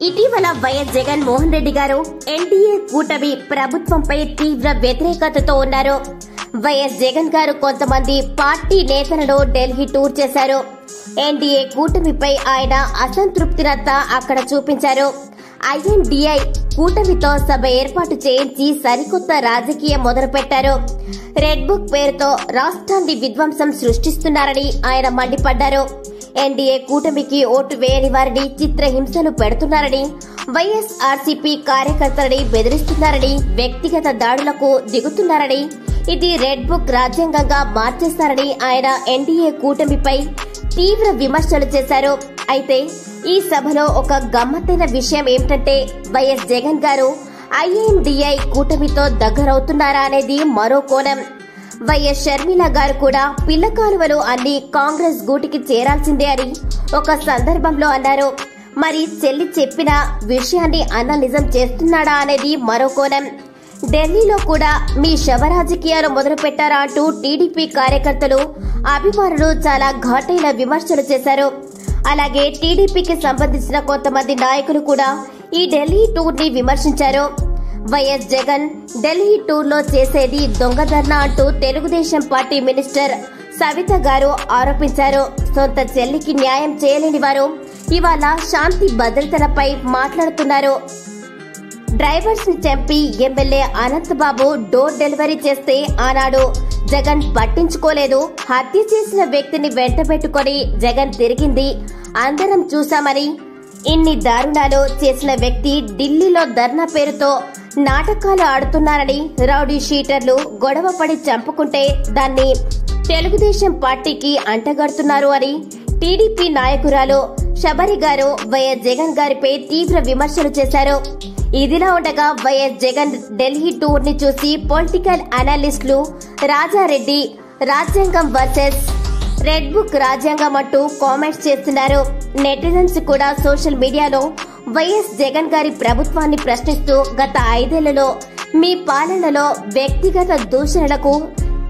ఇటీవల వైఎస్ జగన్ మోహన్ రెడ్డి గారు ఎన్డీఏ కూటమి ప్రభుత్వంపై తీవ్ర వ్యతిరేకతతో ఉన్నారు. వైఎస్ జగన్ గారు కొంతమంది పార్టీ నేతలను ఢిల్లీ టూర్ చేశారు. ఎన్డీఏ కూటమిపై ఆయన అసంతృప్తినంతా అక్కడ చూపించారు. ఐఎన్డీఐ కూటమితో సభ ఏర్పాటు చేయించి సరికొత్త రాజకీయం మొదలుపెట్టారు. రెడ్ బుక్ పేరుతో రాష్ట్రాన్ని విధ్వంసం సృష్టిస్తున్నారని ఆయన మండిపడ్డారు. ఎన్డీఏ కూటమికి ఓటు వేయని వారిని చిత్రహింసలు పెడుతున్నారని, వైఎస్ఆర్సీపీ కార్యకర్తలని బెదిరిస్తున్నారని, వ్యక్తిగత దాడులకు దిగుతున్నారని, ఇది రెడ్ బుక్ రాజ్యాంగంగా మార్చేస్తారని ఆయన ఎన్డీఏ కూటమిపై తీవ్ర విమర్శలు చేశారు. అయితే ఈ సభలో ఒక గమ్మత్తైన విషయం ఏమిటంటే వైఎస్ జగన్ గారు ఐఎన్డీఐ కూటమితో దగ్గరవుతున్నారా అనేది మరో కోణం. వైఎస్ షర్మిల గారు కూడా పిల్ల కాలువలు అన్ని కాంగ్రెస్ గూటికి చేరాల్సిందే అని ఒక సందర్భంలో అన్నారు. మరి చెల్లి చెప్పిన విషయాన్ని అన్న నిజం చేస్తున్నాడా అనేది మరో కోణం. ఢిల్లీలో కూడా మీ శవ రాజకీయాలు మొదలు పెట్టారా అంటూ టీడీపీ కార్యకర్తలు, అభిమానులు చాలా ఘాటైన విమర్శలు చేశారు. అలాగే టీడీపీకి సంబంధించిన కొంతమంది నాయకులు కూడా ఈ ఢిల్లీ టూర్ ని విమర్శించారు. వైఎస్ జగన్ ఢిల్లీ టూర్ లో చేసేది దొంగధర్నా అంటూ తెలుగుదేశం పార్టీ మినిస్టర్ సవిత గారు ఆరోపించారు. సొంత చెల్లికి న్యాయం చేయలేని వారు ఇవాళ శాంతి భద్రతలపై మాట్లాడుతున్నారు. డ్రైవర్స్ ని చంపి ఎమ్మెల్యే అనంతబాబు డోర్ డెలివరీ చేస్తే ఆనాడు జగన్ పట్టించుకోలేదు. హత్య చేసిన వ్యక్తిని వెంటబెట్టుకుని జగన్ తిరిగింది అందరం చూశామని, ఇన్ని దారుణాలు చేసిన వ్యక్తి ఢిల్లీలో ధర్నా పేరుతో నాటకాలు ఆడుతున్నారని, రౌడీ షీటర్లు గొడవ పడి చంపుకుంటే దాన్ని తెలుగుదేశం పార్టీకి అంటగడుతున్నారు అని టీడీపీ నాయకురాలు శబరి గారు వైఎస్ జగన్ గారిపై తీవ్ర విమర్శలు చేశారు. ఇదిలా ఉండగా వైఎస్ జగన్ ఢిల్లీ టూర్ ని చూసి పొలిటికల్ అనలిస్టులు రాజారెడ్డి రాజ్యాంగం వర్సెస్ రెడ్ బుక్ రాజ్యాంగం అంటూ కామెంట్స్ చేస్తున్నారు. నెటిజన్స్ కూడా సోషల్ మీడియాలో వైఎస్ జగన్ గారి ప్రభుత్వాన్ని ప్రశ్నిస్తూ గత 5 ఏళ్లలో మీ పాలనలో వ్యక్తిగత దూషణలకు,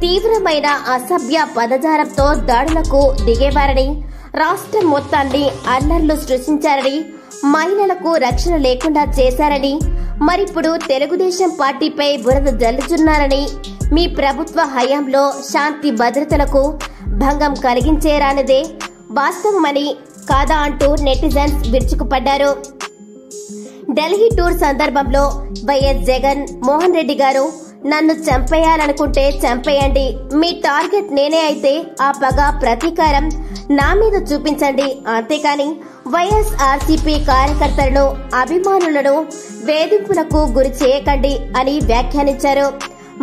తీవ్రమైన అసభ్య పదజాలంతో దాడులకు దిగేవారని, రాష్ట్రం మొత్తాన్ని అల్లర్లు సృష్టించారని, మహిళలకు రక్షణ లేకుండా చేశారని, మరిప్పుడు తెలుగుదేశం పార్టీపై బురద జల్లుచున్నారని, మీ ప్రభుత్వ హయాంలో శాంతి భద్రతలకు భంగం కలిగించేరానిదే వాస్తవమని కాదా అంటూ నెటిజన్స్ విరుచుకుపడ్డారు. ఢిల్లీ టూర్ సందర్భంలో వైఎస్ జగన్ మోహన్ రెడ్డి గారు, నన్ను చంపేయాలనుకుంటే చంపేయండి, మీ టార్గెట్ నేనే అయితే ఆ పగ ప్రతీకారం నా మీద చూపించండి, అంతేకాని వైఎస్ఆర్సీపీ కార్యకర్తలను, అభిమానులను వేధింపులకు గురి చేయకండి అని వ్యాఖ్యానించారు.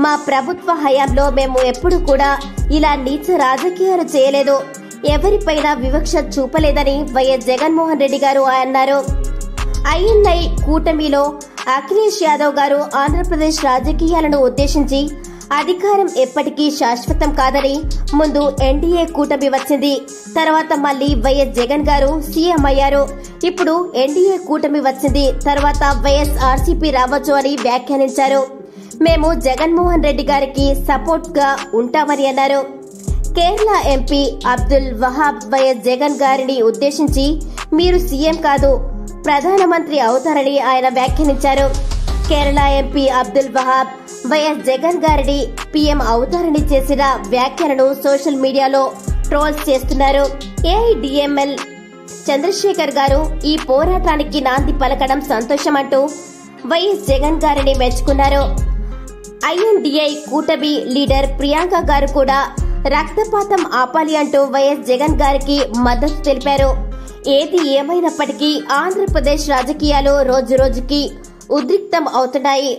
మా ప్రభుత్వ హయాంలో మేము ఎప్పుడు కూడా ఇలా నీచ రాజకీయాలు చేయలేదు, ఎవరిపైన వివక్ష చూపలేదని వైఎస్ జగన్మోహన్ రెడ్డి గారు అన్నారు. ఐఎన్ఐ కూటమిలో అఖిలేష్ యాదవ్ గారు ఆంధ్రప్రదేశ్ రాజకీయాలను ఉద్దేశించి, అధికారం ఎప్పటికీ శాశ్వతం కాదని, ముందు ఎన్డీఏ కూటమి వచ్చింది, తర్వాత మళ్లీ వైఎస్ జగన్ గారు సీఎం అయ్యారు, ఇప్పుడు ఎన్డీఏ కూటమి వచ్చింది, తర్వాత వైఎస్ఆర్సీపీ రావచ్చు అని వ్యాఖ్యానించారు. మేము జగన్మోహన్ రెడ్డి గారికి సపోర్ట్ గా ఉంటామని అన్నారు. కేరళ ఎంపీ అబ్దుల్ వహాబ్ వైఎస్ జగన్ గారిని ఉద్దేశించి, మీరు సీఎం కాదు ప్రధానమంత్రి అవుతారని ఆయన వ్యాఖ్యానించారు. కేరళ ఎంపీ అబ్దుల్ వహాబ్ వైఎస్ జగన్ గారిని పీఎం అవుతారని చేసిన వ్యాఖ్యలను సోషల్ మీడియాలో ట్రోల్స్ చేస్తున్నారు. ఏఐడిఎంఎల్ చంద్రశేఖర్ గారు ఈ పోరాటానికి నాంది పలకడం సంతోషమంటూ వైఎస్ జగన్ గారిని మెచ్చుకున్నారు. ఐఎన్డీఐ కూటమి లీడర్ ప్రియాంక గారు కూడా రక్తపాతం ఆపాలి అంటూ వైఎస్ జగన్ గారికి మద్దతు తెలిపారు. ఏది ఏమైనప్పటికీ ఆంధ్రప్రదేశ్ రాజకీయాలు రోజురోజుకి ఉద్రిక్తం అవుతున్నాయి.